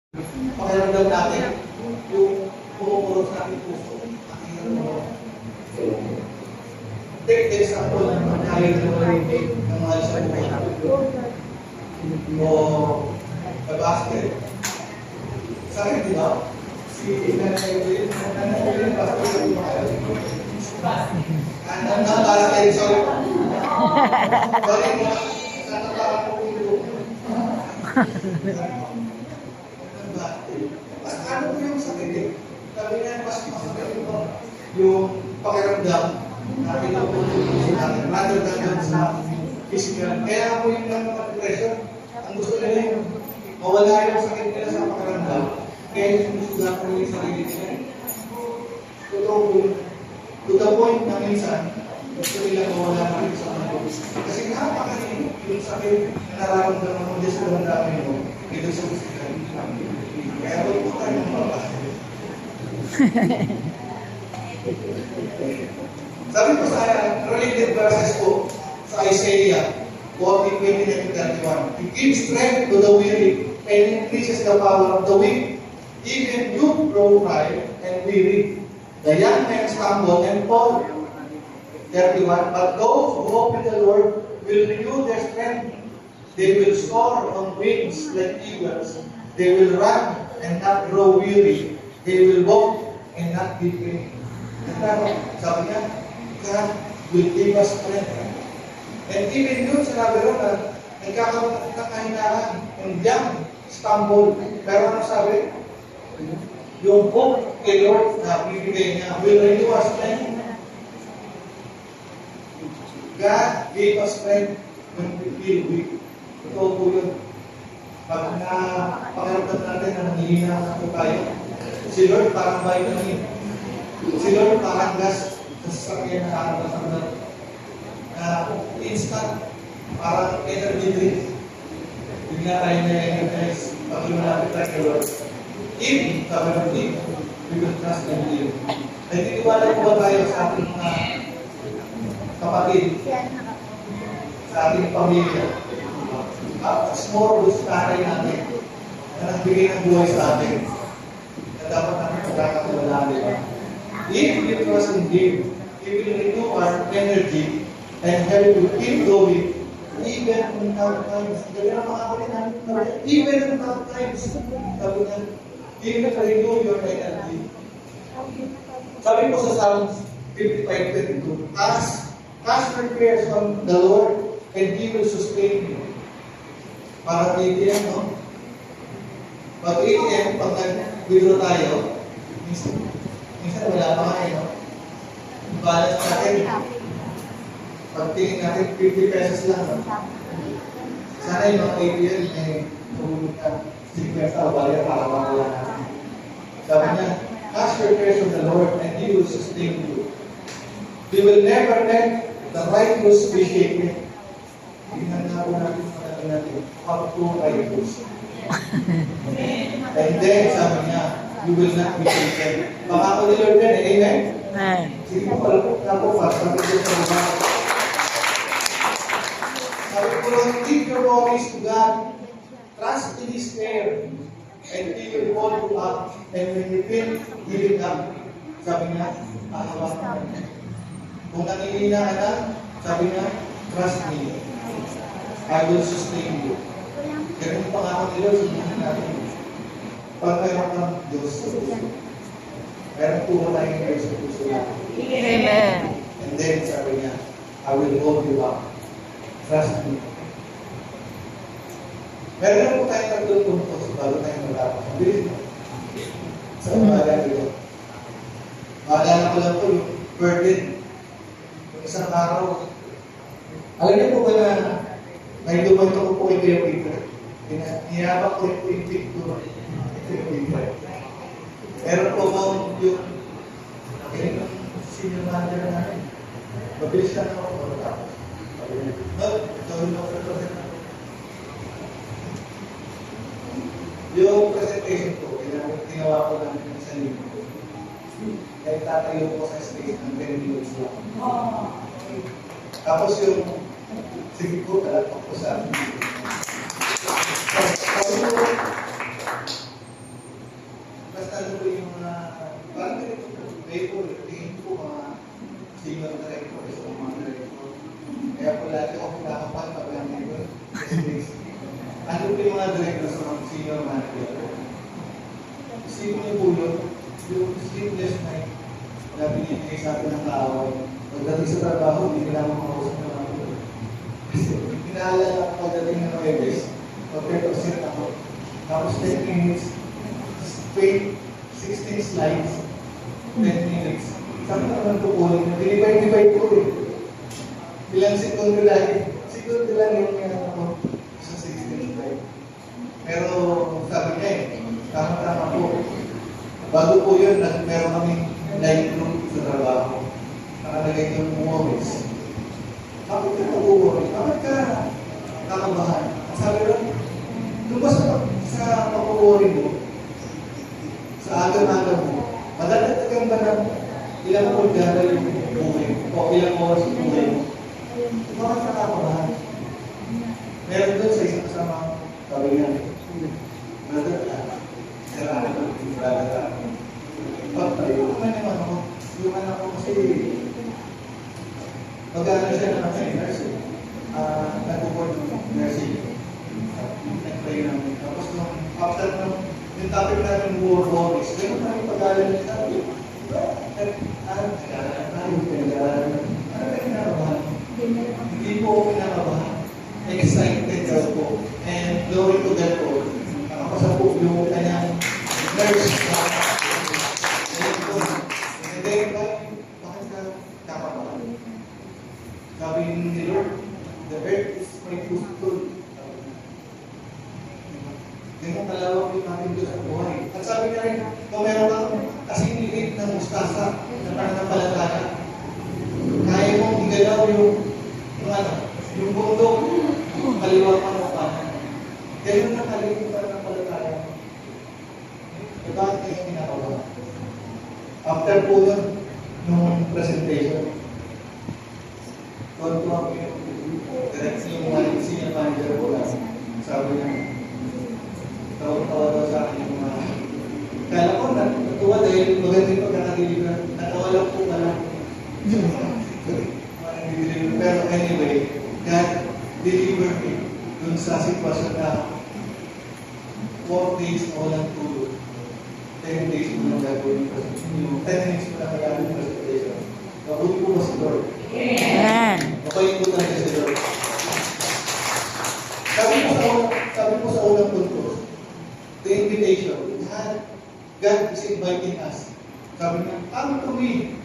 Pakiramdam natin yung pumupulot sa ating puso. Take the example ng pagkain ng marinig ng mga sa buhay o sa basket. Sa akin, di ba? Si Nanay Evelyn, pastor sa buhay. Ang nakakala kayo, sorry. Sorry mo, sa nakakala ko yung mas ano po yung sakit eh. Sabi nga, mas masakit yung pakiramdam na pinapulong natin rather than sa physical. Kaya po yung depression, ang gusto nila yung mawala yung sakit nila sa pakiramdam. Kaya yung sinusuga ko yung sarili nila. Totoo po yun. To the point na minsan, gusto nila mawala na rin sa mga. Kasi napakanin yung sakit na nararamdaman mo dyan sa damdamin mo. Ito sa physical. Kaya huwag po tayo ng babas. Sabi ko sa related verses ko sa Isaiah 40:20-31. It gives strength to the weary and increases the power of the weak. Even you grow tired and weary. The young men stumble and fall. 31. But those who hope in the Lord will renew their strength. They will soar on wings like eagles. They will run and not grow weary. They will walk and not be faint. Sabi niya, God will give us strength. And even yun, sinabi rin na nagkakaroon ng kahinaan. And young stumble. Pero ano sabi? Yung hope kay Lord na bibigay niya will renew our strength. God gave us strength when we feel weak. Ito po yun. Pag pakiramdam natin na nanghihina na po tayo, si Lord parang vitamin. Si Lord parang gas sa sasakyan na nakakasama na instant, parang energy drink. Bigla tayo na-energize pag lumalapit tayo kay Lord. If, sabi ng King, we will trust in Him. Nagtitiwala po ba tayo sa ating mga kapatid, sa ating pamilya? More doon sa taray natin na nagbigay ng buhay sa atin na dapat natin pagkakatiwalaan, di ba? If we trust in Him, He will renew our energy and help you keep going even in tough times. Sabi na mga kapatid natin, even in tough times. Sabi na, He will renew your energy. Sabi ko sa Psalms 55:22, cast your cares on the Lord and He will sustain you. Para ATM, no? Pag ATM, pag nag-withdraw tayo, minsan wala pa nga no? Balance natin. Pag tingin natin, 50 pesos lang, no? Sana yung mga ATM, tumulog ka. 6 pesos na balik para mawala natin. Sabi niya, ask your prayers of the Lord and He will sustain you. He will never let the righteous be shaken. Tingnan na po natin natin, up to righteous. And then, sabi niya, you will not be shaken. Baka ko ni Lord yan, amen? Amen. Sige po, palapot na po, sabi ko sa mga. Sabi ko lang, give your worries to God. Trust in His care. And He will hold you up. And when you feel giving up, sabi niya, ahawa ka. Kung nanginina ka na, sabi niya, trust me. I will sustain you. Ganun pa nga nila, subuhin natin. Pag mayroon ng Diyos sa puso. Mayroon po tayong Diyos sa puso natin. Amen. And then, sabi niya, I will hold you up. Trust me. Meron po tayong tatlong puntos bago tayong matapos. Bilis mo. Sa umaga dito. Maalala ko lang po yung burden. Yung isang araw. Alam niyo po ba na may dumanto ko po ito yung Peter. Hinabak ko yung picture. Ito yung Peter. Meron po ba yung senior manager natin? Mabilis ka na ako. No? Gawin mo ko ito. Yung presentation ko, ginawa ko lang ng isang linggo. Kaya tatayo ko sa stage ng 10 minutes lang. Tapos yung sige ko, talagang ko sa parang director, tingin ko mga senior director, isa mga director. Kaya po lagi ako pinakapan pag lang ito. Ano po yung mga director sa mga senior manager? Sino niyo po yun? Yung sleepless night na binibigay sa atin ng kaaway. Pagdating sa trabaho, hindi nila makausap na lang ito. Kasi inaalala ko pagdating ng Webes, pag-represent ako. Tapos 10 minutes, 16 slides, 10 minutes. Sabi naman po po, dinivide ko eh. Ilang segundo lang. Segundo lang yung ako sa 16 slides. Pero sabi niya eh, tama-tama po. Bago po yun, meron kaming live group sa trabaho. Nakalagay yung worries. Bakit ka nag-worry? Bakit ka nakabahan? Sabi lang, lumabas sa pag-worry mo, sa agam-agam mo, madadagdagan ba ng ilang pagdara yung buhay mo o ilang oras yung buhay mo? Bakit ka nakabahan? Meron doon sa isang kasama, sabi nga, brother, pagpayo naman naman ako, yung anak ko kasi mag-ano siya naman sa nursing, nag-board ng nursing, nag-pray namin. Tapos nung after nung yung topic namin war worries, ganun namin pag-aaral niya sabi, ano kayo kinakabahan? Hindi po ako kinakabahan. Excited daw po. And glory to God po. Nakapasapok yung kanyang nurse. And then, bakit ka kakabahan? Sabi ni Lord, the earth is my footstool. Hindi mo kalawag yung ating Diyos ang buhay. At sabi niya rin, kung meron kang kasing liit ng mustasa na pananampalataya, kaya mong igalaw yung bundok, kaliwa ka mo pa. Ganun na kaliit yung pananampalataya. E bakit kayo kinakawa? After po yun, nung presentation, kung ito ang direct yung mga senior manager po lang, sabi niya, tawa daw sa akin yung mga kaya ko natuwa dahil magandang pagkakadiliver, natawa lang po pala. Pero anyway, God delivered me dun sa sitwasyon na 4 days na walang tulog. 10 days mo lang gagawin yung 10 minutes mo lang gagawin yung presentation. Mabuti po ba si Lord? Amen. Mabait po talaga si Lord. Sabi po sa unang punto, the invitation, God is inviting us. Sabi niya, come to me.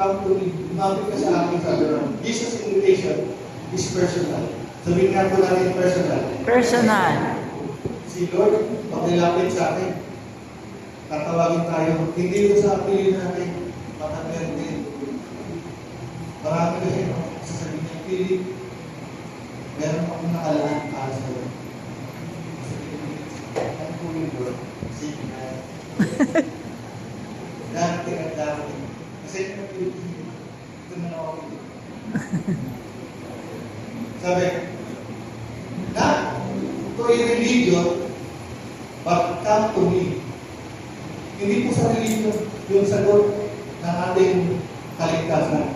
Come to me. Lumapit ka sa akin, sabi niya. Jesus' invitation is personal. Sabihin nga po natin personal. Personal. Si Lord, pag nilapit sa akin, tatawagin tayo. Hindi ko sa pili natin, baka meron din. Marami kasi sasabihin niya, pili. Meron akong nakalaan para sa Lord. Ano po yung Lord? Sige na. Dati at dati. Kasi yung Pilipino, ito na ako. Sabi, na, to a religion, but come to me. Hindi po sa religion yung sagot ng ating kaligtasan.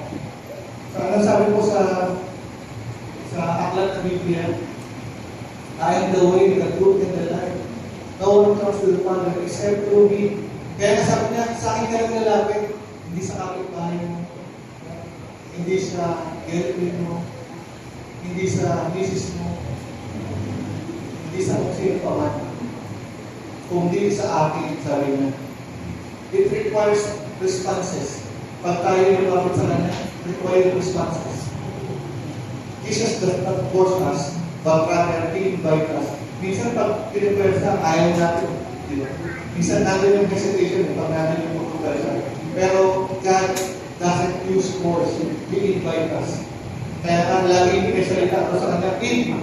So, ano sabi po sa aklat ng Biblia, I am the way, the truth, and the life. No one comes to the Father except through me. Kaya sabi niya, sa akin ka lang lalapit, hindi sa kapitbahay mo, hindi sa girlfriend mo, hindi sa misis mo, hindi sa kung sino pa man, kundi sa akin, sabi niya. It requires responses. Pag tayo lumapit sa Kanya, requires responses. Jesus does not force us, but rather He invite us. Minsan pag pinipwersa, ayaw natin. Diba? Minsan natin yung hesitation, pag natin yung pagpupwersa. Pero God doesn't use force. He invite us. Kaya nga, lagi may salita ako sa Kanya, in.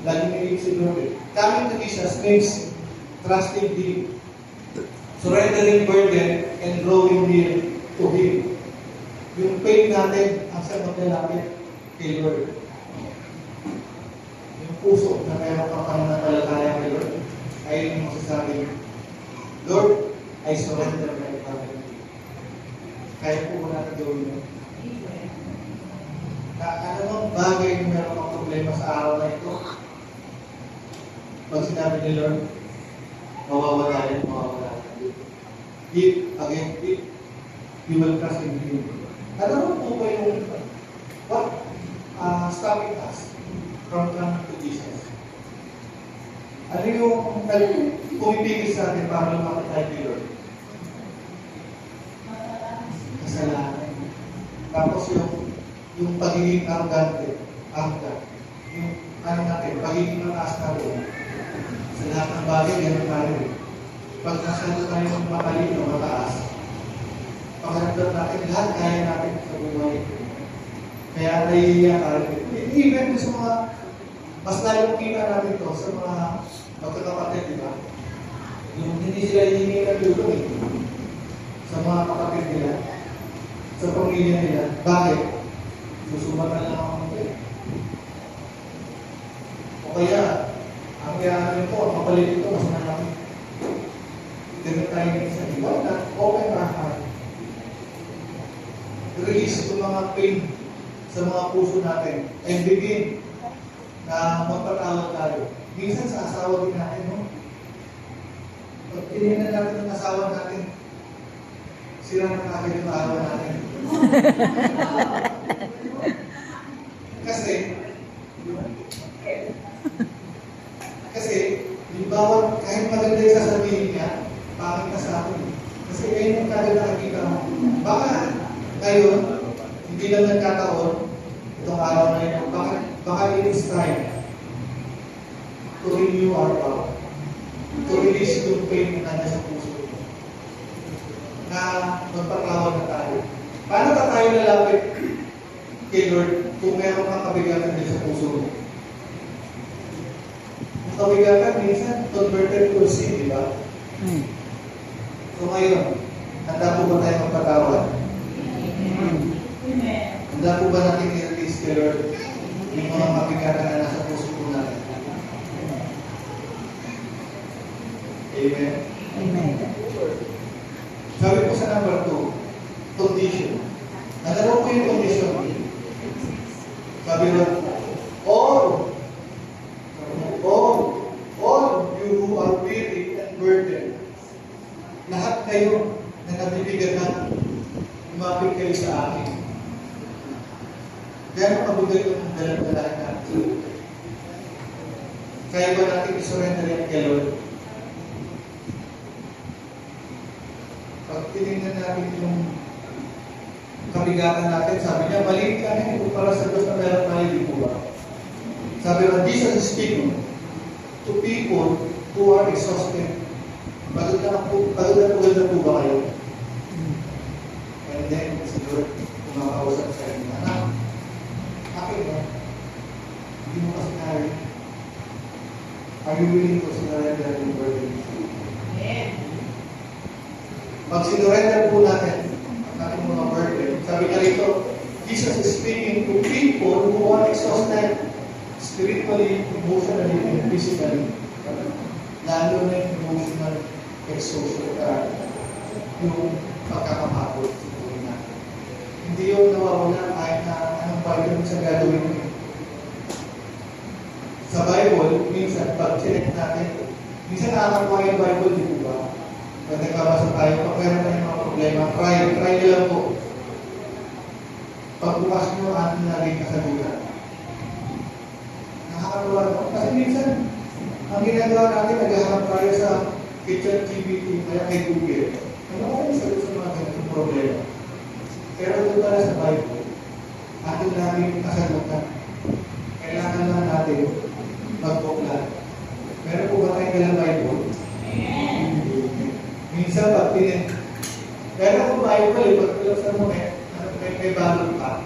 Lagi may si Lord. Coming to Jesus means trusting Him, surrendering burden, and drawing near to Him. Yung faith natin, ang sa maglalapit kay Lord. Yung puso na meron kang pananampalataya kay Lord, ay yung masasabi, Lord, I surrender my family. Kaya po wala na gawin yun. Na anumang bagay na meron kang problema sa araw na ito, pag sinabi ni Lord, mawawala yan, mawawala yan. If, again, if you will trust in Him. Ano po ba yung what stopping us from coming to Jesus? Ano yung pumipigil sa atin para lumapit tayo kay Lord? Kasalanan. Tapos yung pagiging arrogant, yung ano natin, pagiging mataas na rin. Sa lahat ng bagay, ganun tayo. Pag nasalito tayo ng matalino, mataas, pagkaramdam natin, lahat kaya natin sa buhay. Kaya naiiyak tayo. Even sa mga, mas lalong kita natin to sa mga magkakapatid, di ba? Yung hindi sila hihingi ng tulong eh. Sa mga kapatid nila, sa pamilya nila. Bakit? Susumatan lang ako ng o kaya, ang kailangan nito, ang kapalit ito, mas malaki. Ganun tayo sa iba na open our heart. Release itong mga pain sa mga puso natin and begin na magpatawad tayo. Minsan sa asawa din natin, no? Pag tinignan natin ang asawa natin, sira na kagad yung araw natin. Kasi, limbawa, kahit maganda yung sasabihin niya, bakit na sa atin? Kasi ngayon yung kagad nakikita mo. Baka ngayon, hindi lang nagkataon itong araw na yun. Baka it is time to renew our power. To release yung pain na nasa puso na magpatawad na tayo. Paano ka tayo lalapit kay Lord kung meron kang kabigatan din sa puso mo? Ang kabigatan minsan converted to sin, di ba? So ngayon, handa po ba tayo magpatawad? Handa po ba natin i-release kay Lord yung mga kabigatan na nasa puso po natin? Amen? Amen. Sabi po sa number 2, condition. Ano po yung condition? Sabi po, all you who are weary and burdened, lahat kayo na nabibigan na lumapit kayo sa akin. Gano'ng kabuday yung dalang-dalahin natin? Kaya ba natin isurrender yan kay Lord? Pag tinignan natin yung kabigatan natin, sabi niya, maliit lang yan kung para sa Diyos na meron tayo, di po ba? Sabi niya, Jesus is speaking to people who are exhausted. Pagod na po ba kayo? And then, siguro, kumakausap sa inyo, anak, akin ba? Hindi mo kasi kaya. Are you willing to surrender your burden? Pag sinurrender po natin ang ating mga burden, sabi nga rito, Jesus is speaking to people who are exhausted spiritually, emotionally, and physically. Lalo na yung emotional exhaustion yung pagkakapagod sa buhay natin. Hindi yung nawawala kahit na anong bagay sa gagawin mo. Sa Bible, minsan, pag chinek natin, minsan nakakakuha yung Bible, di ba? Pag nagkabasa tayo, pag meron tayong mga problema, try nyo lang po. Pagbukas nyo, ating naging kasagutan. Nakakatuwa ko. Kasi minsan, ang ginagawa natin, naghahanap tayo sa kitchen GPT, kaya kay Google. Ano ko yung sagot sa mga ganitong problema? Pero doon pala sa Bible, ating naging kasagutan. Kailangan lang natin mag-buklan. Meron po ba tayong galang Bible? Minsan pag meron kung Bible, pag pinagsan mo may balot pa.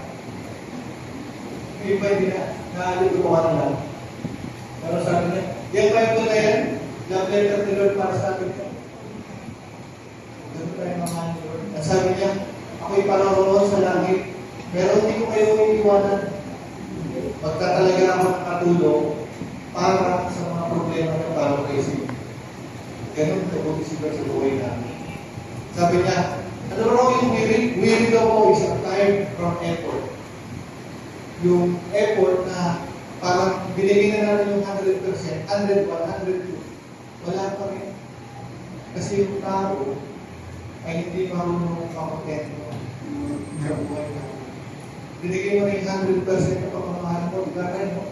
Yung iba hindi na, naalitubuhan na lang. Pero sabi niya, yung Bible na yan, love letter ni Lord para sa akin yan. Ganun tayo mamahal ni Lord. Sabi niya, ako'y pararoroon sa langit, pero hindi ko kayo iiwanan. Pagka talaga ako nakatulong para sa mga problema ng para kay Ganun kabuti si Lord sa buhay namin. Sabi niya, ano raw yung weary? Weary daw po is tired from effort. Yung effort na parang binigay na natin yung 100%, 100, 102. Wala pa rin. Kasi yung tao ay hindi marunong makapagkento sa buhay na. Binigay mo na yung 100% na pamamahan mo, gagawin mo.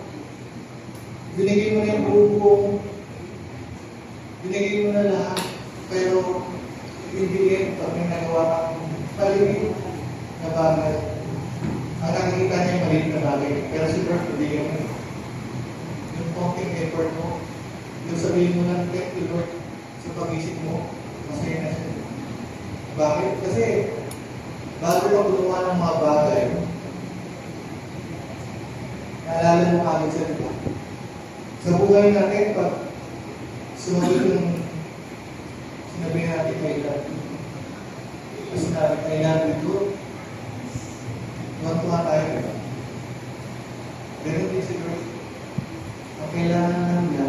Binigay mo na yung buong, binigay mo na lahat, pero hindi pag may nagawa kang paligid na bagay. Ang nakikita niya yung maliit na bagay, pero si Lord, hindi mo yung konting effort mo, yung sabihin mo lang, thank you Lord, sa pag-isip mo, masaya na siya. Bakit? Kasi, bago ka gumawa ng mga bagay, naalala mo agad sa diba? Sa buhay natin, pag sumunod yung sinabi natin kay God, kasi natin kay God dito, tuwa tayo diba? Ganun din si Lord. Ang kailangan lang niya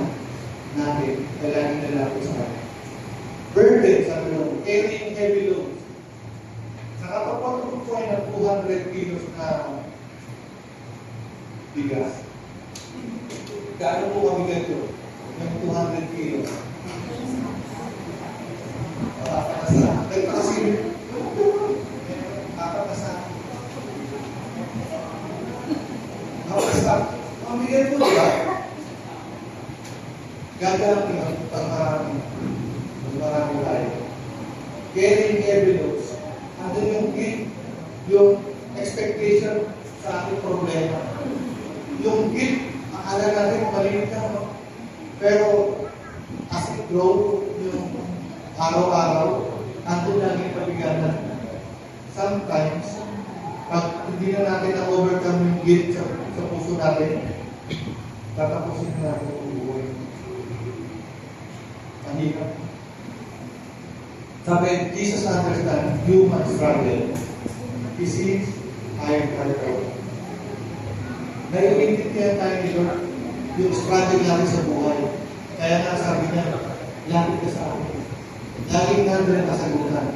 natin, kailangan nila ako sa atin. Burden, sabi mo, carrying heavy loads. Nakapagpatutok ko ay ng 200 kilos na bigas. Gaano po kabigat yun? Yung 200 kilos. Nakakasa. Kasi, nakakasa. Nakakasa. Ang bigat po, diba? Gagawin yun pag marami tayo. Carrying heavy loads. Andun yung guilt, yung expectation sa ating problema. Yung guilt, akala natin maliit ka, no? Pero as it grow, yung araw-araw, andun laging pabigatan. Sometimes, pag hindi na natin na-overcome yung guilt sa puso natin, tatapusin na natin yung buhay. Mahirap. Sabi, Jesus understands human struggle. He sees higher character. Naiintindihan tayo ni Lord yung struggle natin sa buhay. Kaya nga sabi niya, lapit ka sa akin. Laging nandun ang kasagutan.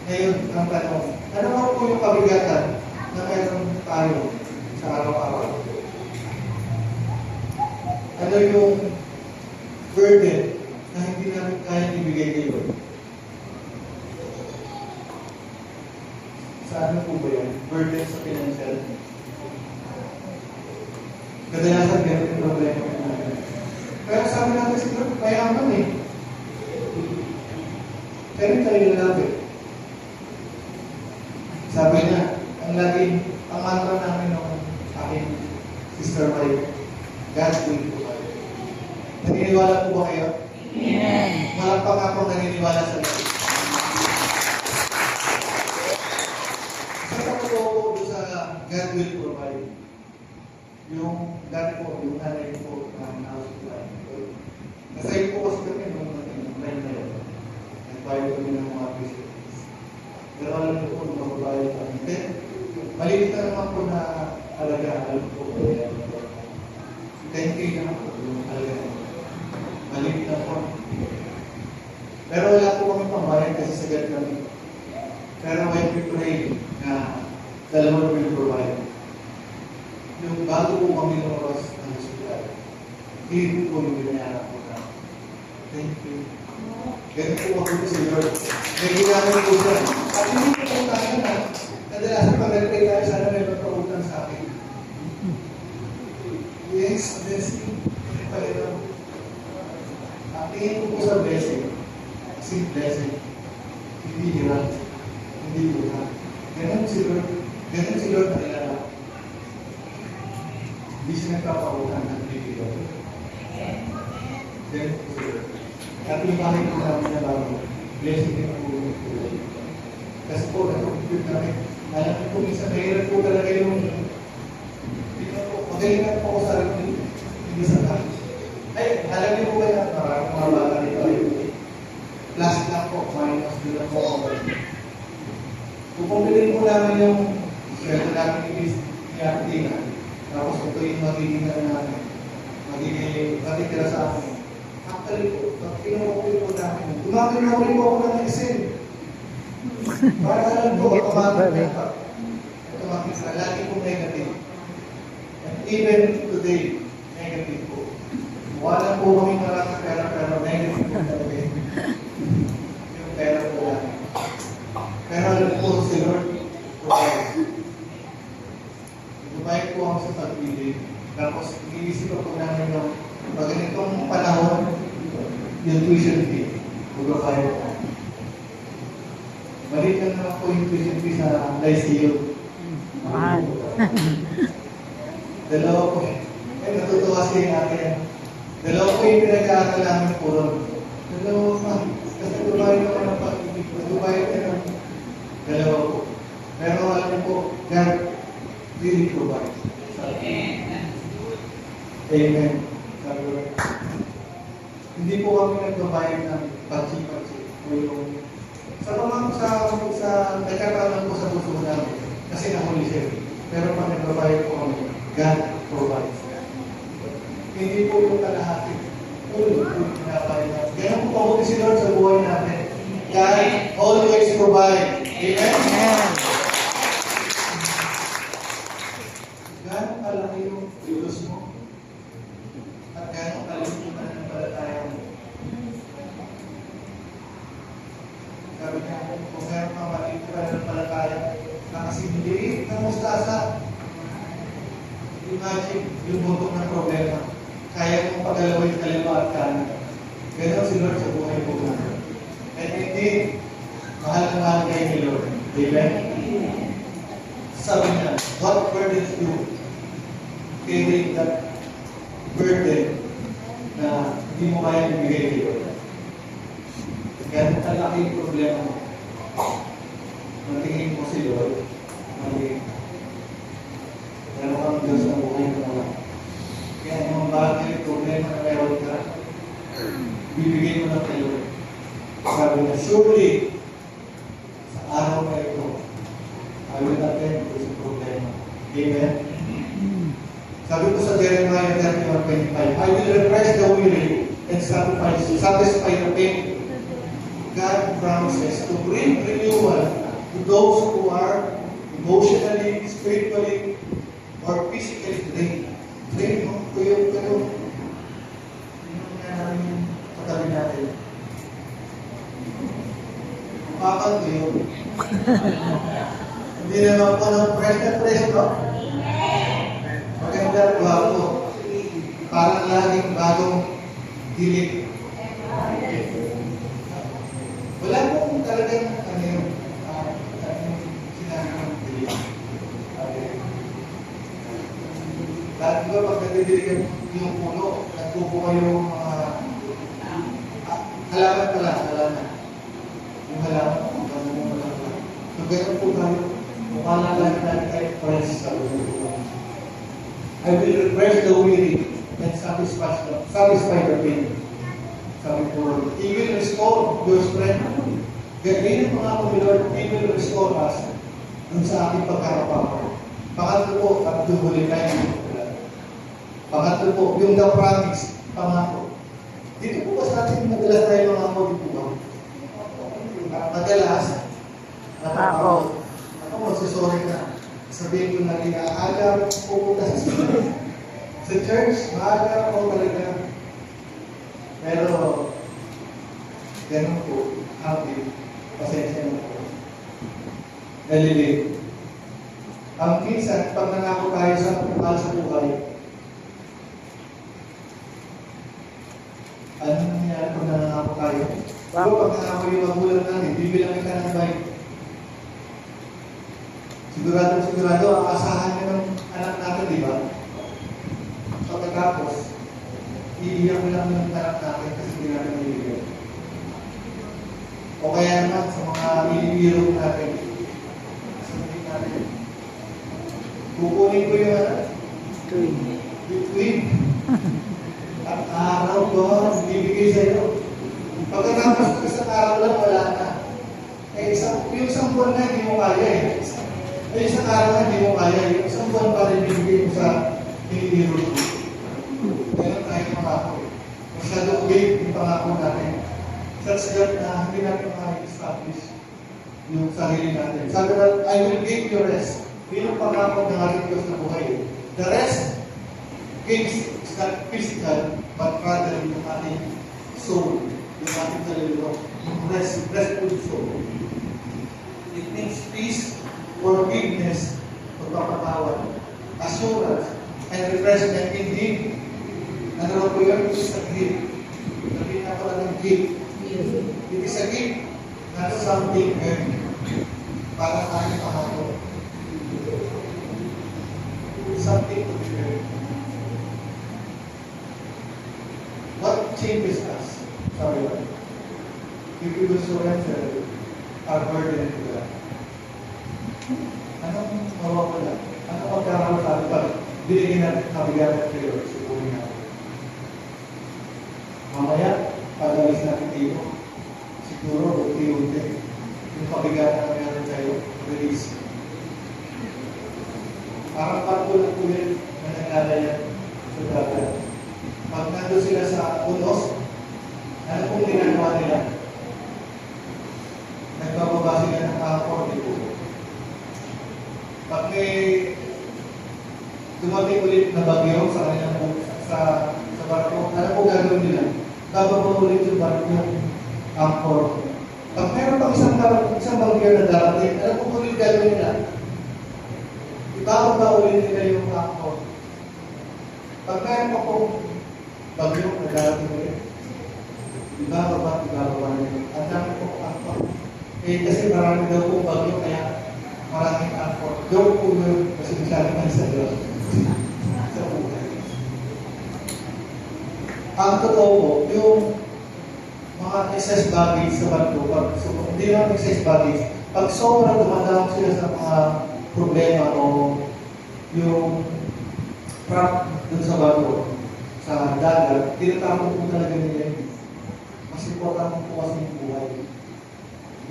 Ngayon, ang tanong, ano nga po yung kabigatan na meron tayo sa araw-araw? Ano yung burden na hindi namin kaya ibigay kay Lord? Sa ano po ba yan? Burden sa financial. Kadalasan ganun yung problema natin. Pero sabi natin si Lord, mayaman eh. Kaya tayo natin. Sabi niya, ang mantra namin ng aking Sister Mike, God will provide. Naniniwala po ba kayo? Amen. Malakpak ako naniniwala sa Lord. Sa totoo po sa God will provide. Yung dati po, yung nanay po na house supply. Kasi po kasi kami nung line na yun. Nagbayad kami ng mga business. Pero alam niyo po, nung mababayad kami. Then, maliit na naman po na alaga. Alam po po. 10K naman po yung alaga. Maliit na po. Pero wala po kami pambayad kasi sagad kami. Pero when we pray na the Lord will provide. Yung bago po kami lumabas ng hospital, hindi po yung binayaran po na. Thank you. Ganito po ako si Lord. May ginamit po siya. At hindi po po tayo na kadalasan pag nag-pray tayo, sana may magpautang sa akin. Yes, blessing. Hindi pa rin. Ang tingin ko po sa blessing, kasi blessing, hindi hirap. Hindi hirap. Ganun si Lord. Ganun si Lord na ilala. Hindi siya nagpapautang ng bibigyan. Ganun po si Lord. At yung bakit po namin na bago, blessing din po yung tulad. Kasi po, nag-compute namin. Alam ko po, minsan mahirap po talaga yung magalingan po ako sa rin, hindi sa tayo. Ay, alam niyo po ba yan? Maraming mga bata nito ay plus lang po, minus din lang po ako. Pupumpilin po namin yung sweldo namin i-actingan. Tapos ito yung magiging namin. Magiging matitira sa amin. Actually po, pag pinumukuli po namin, gumagin na ulit po ako ng Excel. Para alam ko, automatic na. Automatic na. Lagi kong negative. And even today, negative po. Wala po kami maraming pera, pero negative po talaga yun. Yung pera po lang. Pero alam po si Lord, provide po ako sa pag-ibig. Tapos, iisip ko namin yung pag ganitong panahon, yung tuition fee, provide po. Balik lang naman po yung tuition fee sa Lyceum. Mahal. Dalawa po. Eh, natutuwa siya yung akin. Dalawa po yung pinag-aaral namin po ron. Dalawa pa. Kasi tumayo naman ang pag-ibig. Tumayo ka ng dalawa po. Pero alam po, God really provides. Amen. Hindi po kami nagbabayad ng pagsi-pagsi. Sa nagkakaroon po sa puso namin. Kasi nahuli siya. Pero pag nagbabayad po kami, God provides. Hindi po yung kalahati. Ulo po yung pinabayad natin. Ganyan po pabuti si Lord sa buhay natin. God always provide. Amen? Amen. Gano'ng kalaki yung Diyos mo? At gano'ng kalaki yung pananampalataya mo? Sabi niya, kung meron kang maliit na pananampalataya, nakasindili ng mustasa, imagine yung bundok ng problema. Kaya mong paggalawin kaliwa at kanan. Gano'n si Lord sa buhay mo. And indeed, mahal na mahal kayo ni Lord. Amen? Sabi niya, what burdens you? Carrying that burden na hindi mo kaya ibigay ni Lord. Gano'n kalaki yung problema mo. Matingin mo si Lord, meron kang Diyos na buhay mo naman. Kaya yung mga bagay, problema na meron ka, bibigay mo na kay Lord. Sabi na, surely, sa araw na ito, I will attend to this problema. Amen? Sabi ko sa Jeremiah 31:25, I will refresh the weary and satisfy the pain. God promises to bring renewal to those who are emotionally, spiritually, or physically drained. Drained, no? Yung namin katabi natin. Kapag tuyo. Hindi naman po ng fresh na fresh, no? Maganda, bago. Parang laging bagong dilig. Wala po talagang sinabi ng dilig. Dahil ba pag nagdidiligan yung puno, nagpupo yung halaman pala, halaman. Yung halaman, so gano'n po tayo, mukha lang natin tayo friends sa buhay. I will refresh the weary and satisfy the pain. Sabi po, He will restore your strength. Ganyan ang mga kong Lord, He will restore us dun sa ating pagkakapawa. Pangatlo po, at huli tayo. Pangatlo po, yung the promise, pangako. Dito po ba sa atin, madalas tayo mga ako dito ba? Madalas, Ako. Ako, magsasorry na. Sabihin ko na rin, aga pupunta sa church, maaga ako talaga. Pero, ganun po, happy, pasensya na po. Nalilip. Ang minsan, pag nangako tayo sa mahal sa buhay, ano nangyari pag nangako tayo? Pero pag nangako yung magulang natin, bibilangin ka ng bike. Sigurado, ang asahan niya ng anak natin, di ba? Pagkatapos, iiyak lang ng anak natin kasi hindi natin nilibigay. O kaya naman sa mga ilibiro natin, sabihin natin, kukunin ko yung anak. Between. At araw ko, bibigay sa iyo. Pagkatapos ko isang araw lang, wala na. Eh, yung isang buwan na, hindi mo kaya eh. Ay, isang araw na hindi mo kaya. Yung isang buwan pa rin bibigay mo sa piniliro ko. Ganun tayo pangako. Masyado big yung pangako natin. Such that na hindi natin ma-establish yung sarili natin. Sabi na, I will give you rest. Yun yung pangako ng ating Diyos na buhay. The rest gives is not physical, but rather yung ating soul, yung ating kaluluwa. Restful soul. It means peace, forgiveness, pagpapatawad, assurance, and refreshment in Him. Ano po yun? It is a gift. Sabihin na pala ng gift. It is a gift, not something earned. Para sa ating pangako. Something to be earned. What changes us? Sabi ba? If we will surrender our burden to God. Anong mawawala? Anong magkakaroon sa atin pag binigyan natin kabigat at prayer sa buhay natin? Mamaya, pag-alis natin dito, siguro, unti-unti, yung pabigat na meron tayo, release. Parang patuloy-tuloy na nangyari sa dagat. Pag nandun sila sa unos, ano kung ginagawa nila? Nagbababa sila ng kapor dito. Pag may dumating ulit na bagyo sa kanilang sa barko, ano po gagawin nila? Bababa ulit yung barko kapor. Pag meron pang isang bagyo na darating, ano po ulit gagawin nila? Ibababa ulit nila yung kapor. Pag meron pa po bagyo na darating ulit, ibababa nila. Ang dami po kapor. Kasi marami daw po bagyo, kaya maraming kapor. Daw po yun, kasi masyari man sa Diyos. Sa buhay. Ang totoo po, yung mga excess baggage sa barko, hindi lang excess baggage, pag sobrang dumadaan sila sa mga problema o yung prop dun sa barko, sa dagat, tinatapon po talaga nila yun. Mas important po kasi yung buhay.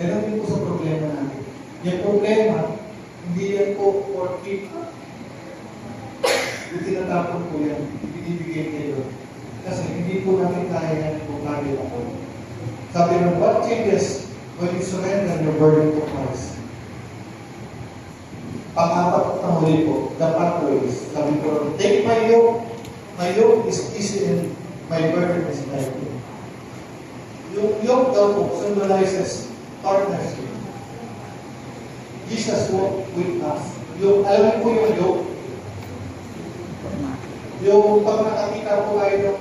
Ganun din po sa problema natin. Yung problema, hindi yan po for keep. Yung tinatapon po yan, binibigay kayo. Kasi hindi po natin kaya yan kung kaya ako. Sabi ng, what changes when you surrender your burden to Christ? Pang-apat na huli po, the pathways. Sabi ko, take my yoke is easy and my burden is light. Yung yoke daw po symbolizes partnership. Jesus walked with us. Yung, alam mo po yung yoke? Yung pag nakakita po kayo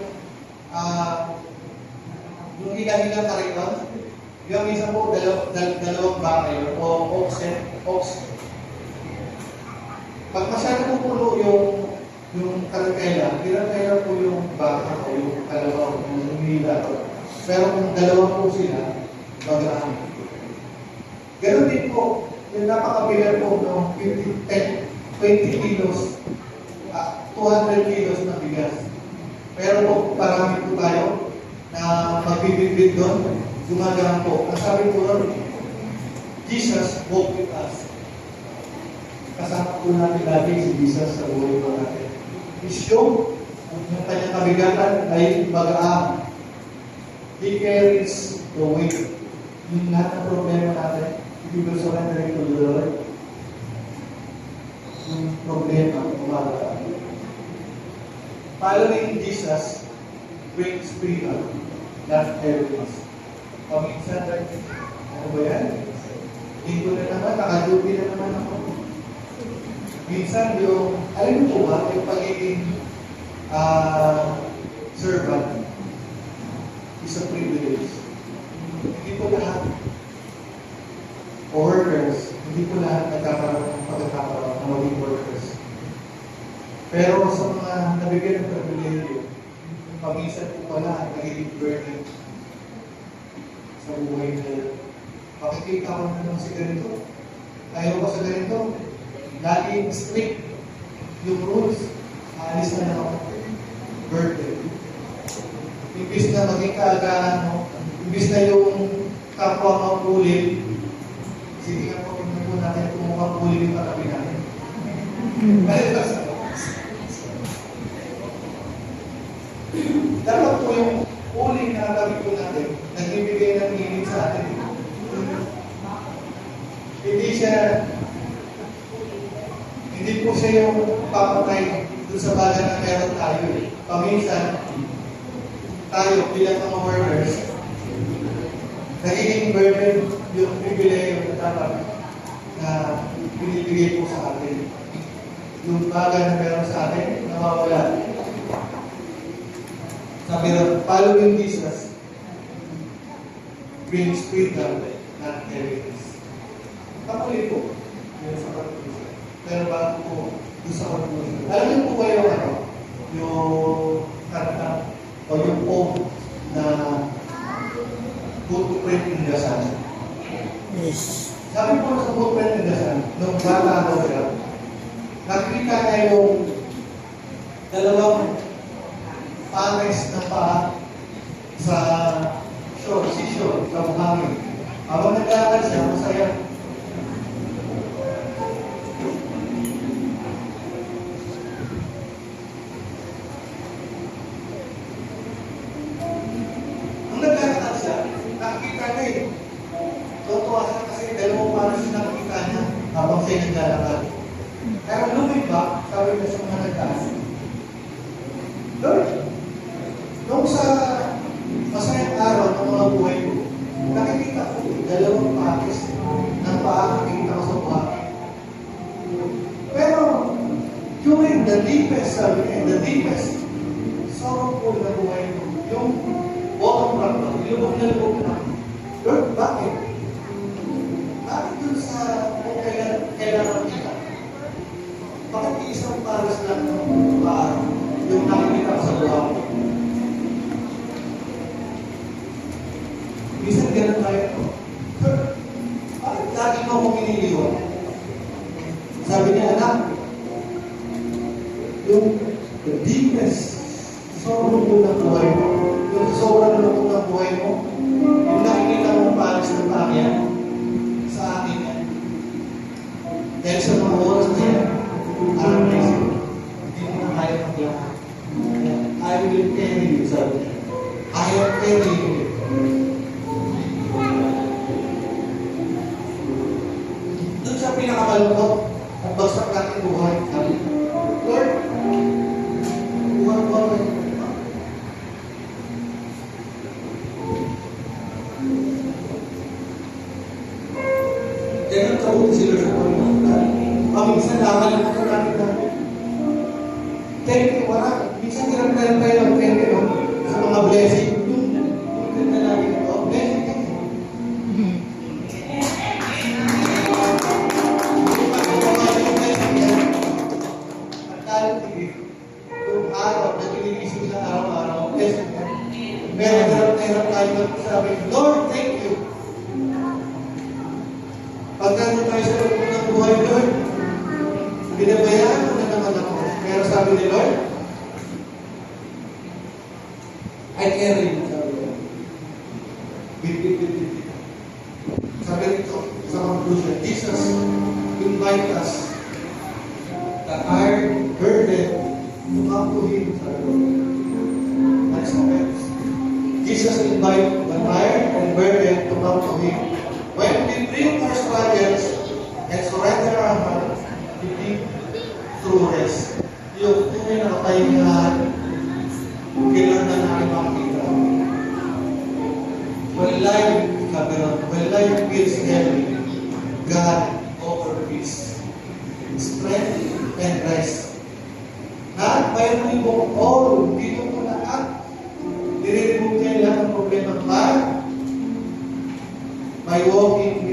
yung hila-hila kariton, yung isa po dalawang bakay o ox. Pag masyado po puno yung karikela, pinakailan po yung baka o yung kalabaw, yung hila. Pero kung dalawa po sila, bagaan. Ganun din po, yung napakabilan po ng 20 kilos, 200 kilos na bigas. Pero po, parami po tayo na magbibigbig doon, gumagaan po. Ang sabi po doon, Jesus walked with us. Kasama po natin lagi si Jesus sa buhay po natin. His yoke, yung kanyang kabigatan ay bagaan. He carries the weight. Yung lahat ng problema natin, if you will surrender to the Lord, yung problema, umagaan. Following Jesus brings freedom, not heaviness. Paminsan, ano ba yan? Linggo na naman, nakaduty na naman ako. Minsan yung, alam mo po ba, yung pagiging servant is a privilege. Hindi po lahat, o workers, hindi po lahat nagkakaroon ng pagkakaroon ng maging workers. Pero sa mga nabigyan ng privilege, paminsan po pala ang nagiging burden sa buhay nila. Makikita ko naman si ganito. Ayaw ko sa ganito. Laging strict yung rules. Aalis na ako. Burden. Imbis na maging kaagahan mo, imbis na yung kapwa maulit, sige nga po, tingnan po natin kung mukhang ulit yung katabi natin. Dapat po yung uling na katabi po natin, nagbibigay ng meaning sa atin. hindi po siya yung papatay dun sa bagay na meron tayo. Paminsan, tayo bilang mga workers, nagiging burden yung privilege na dapat na binibigay po sa atin. Yung bagay na meron sa atin, nawawala. Sabi na, following Jesus brings freedom, not heaviness. Pakulit po, yun sa pag-uusap. Pero bago po, doon sa pag-uusap. Alam niyo po kayo yung kanta o yung poem na Footprint in the Sun. Yes. Sabi po sa Footprint in the Sun, nung bata ako sila, nakikita niya yung dalawang pares na paa sa shore, seashore, sa buhangin. Habang naglalakad siya, masaya. Nung naglalakad siya, nakikita niya eh. Tutuwa siya kasi dalawang pares na nakikita niya habang siya naglalakad. Pero lumibak, sabi niya sa mga nagkaan, Lord, nung sa masayang araw ng mga buhay ko, nakikita ko dalawang pares ng paa nakikita ko sa buhay. Pero during the deepest, sabi niya, the deepest sorrowful na buhay ko, yung bottom rock na, lubog na lubog na, Lord, bakit? Bakit dun sa kung kailangan kita? Bakit isang pares lang ng paa yung nakikita ko sa buhay ko? Minsan ganun tayo. Bakit lagi mo akong iniliwan? Sabi niya, anak, yung the deepest sorrow mo ng buhay mo, yung sobrang lungkot ng buhay mo, yung nakikita mong pares ng pangyan, sa akin yan. Dahil sa mga oras na yan, alam na isip, hindi mo na kaya maglakad. I will carry you, sabi niya. I am carrying you. Doon sa pinakamalungkot, at bagsak natin buhay, sabi niya, Lord, buhay ko ako. Ganyan kabuti sila sa Panginoon. Paminsan, nakalimutan natin na. Thank you, wala. Minsan, hirap tayo ng thank you sa mga blessing. Yung ganda natin ito, blessing ka. Yung araw na tinigising sa araw-araw, blessing ka. Pero hirap tayo sabi, Lord, thank you. Pagkano tayo sa loob ng buhay, Lord, binabayaan mo na naman ako. Pero sabi ni Lord, I carry you, sabi niya. Bit. Sabi nito, sa conclusion, Jesus invite us, the iron burden, to come to Him, sabi niya. That's okay. Jesus invite the iron and burden to come to Him. When we bring our struggles and surrender our heart, we live through rest. Yung tunay na kapahingahan, kailan na natin makikita. When life feels heavy, God offers peace, strength, and rest. Not by removing all, dito po lahat. Nire-remove niya lahat ng problema. By walking